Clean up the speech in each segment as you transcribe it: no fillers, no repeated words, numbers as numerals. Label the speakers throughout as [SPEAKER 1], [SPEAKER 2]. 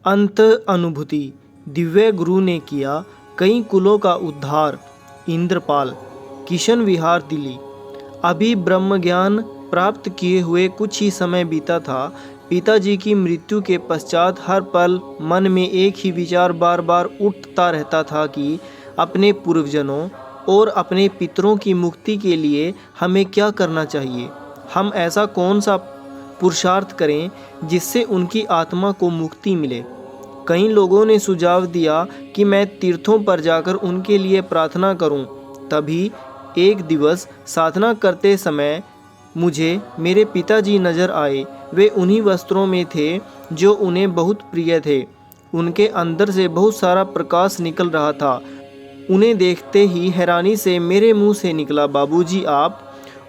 [SPEAKER 1] अंत अनुभूति। दिव्य गुरु ने किया कई कुलों का उद्धार। इंद्रपाल, किशन विहार, दिल्ली। अभी ब्रह्म ज्ञान प्राप्त किए हुए कुछ ही समय बीता था। पिताजी की मृत्यु के पश्चात हर पल मन में एक ही विचार बार बार उठता रहता था कि अपने पूर्वजनों और अपने पितरों की मुक्ति के लिए हमें क्या करना चाहिए। हम ऐसा कौन सा पुरुषार्थ करें जिससे उनकी आत्मा को मुक्ति मिले। कई लोगों ने सुझाव दिया कि मैं तीर्थों पर जाकर उनके लिए प्रार्थना करूं। तभी एक दिवस साधना करते समय मुझे मेरे पिताजी नजर आए। वे उन्हीं वस्त्रों में थे जो उन्हें बहुत प्रिय थे। उनके अंदर से बहुत सारा प्रकाश निकल रहा था। उन्हें देखते ही हैरानी से मेरे मुंह से निकला, बाबूजी आप?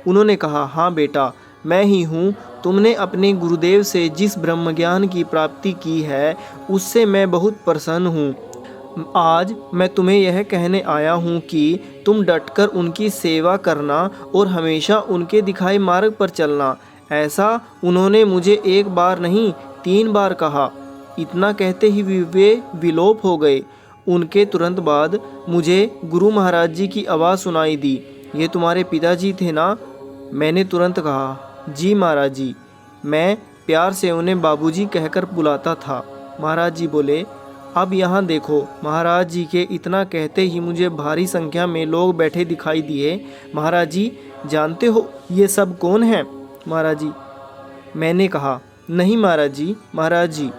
[SPEAKER 1] उन्होंने कहा, हाँ बेटा, मैं ही हूँ। तुमने अपने गुरुदेव से जिस ब्रह्म ज्ञान की प्राप्ति की है उससे मैं बहुत प्रसन्न हूँ। आज मैं तुम्हें यह कहने आया हूँ कि तुम डटकर उनकी सेवा करना और हमेशा उनके दिखाए मार्ग पर चलना। ऐसा उन्होंने मुझे एक बार नहीं 3 बार कहा। इतना कहते ही वे विलोप हो गए। उनके तुरंत बाद मुझे गुरु महाराज जी की आवाज़ सुनाई दी, ये तुम्हारे पिताजी थे ना? मैंने तुरंत कहा, जी महाराज जी। मैं प्यार से उन्हें बाबूजी कहकर बुलाता था। महाराज जी बोले, अब यहाँ देखो। महाराज जी के इतना कहते ही मुझे भारी संख्या में लोग बैठे दिखाई दिए। महाराज जी, जानते हो ये सब कौन है? महाराज जी, मैंने कहा, नहीं महाराज जी। महाराज जी,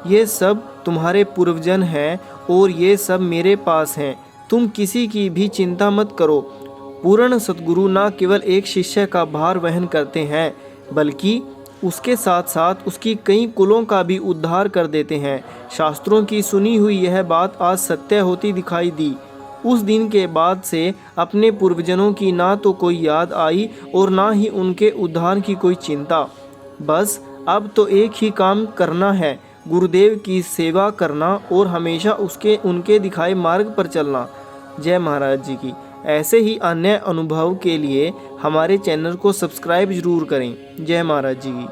[SPEAKER 1] ये सब तुम्हारे पूर्वजन हैं और ये सब मेरे पास हैं। तुम किसी की भी चिंता मत करो। पूर्ण सद्गुरु न केवल एक शिष्य का भार वहन करते हैं बल्कि उसके साथ साथ उसकी कई कुलों का भी उद्धार कर देते हैं। शास्त्रों की सुनी हुई यह बात आज सत्य होती दिखाई दी। उस दिन के बाद से अपने पूर्वजनों की ना तो कोई याद आई और ना ही उनके उद्धार की कोई चिंता। बस अब तो एक ही काम करना है, गुरुदेव की सेवा करना और हमेशा उनके दिखाए मार्ग पर चलना। जय महाराज जी की। ऐसे ही अन्य अनुभव के लिए हमारे चैनल को सब्सक्राइब जरूर करें। जय महाराज जी की।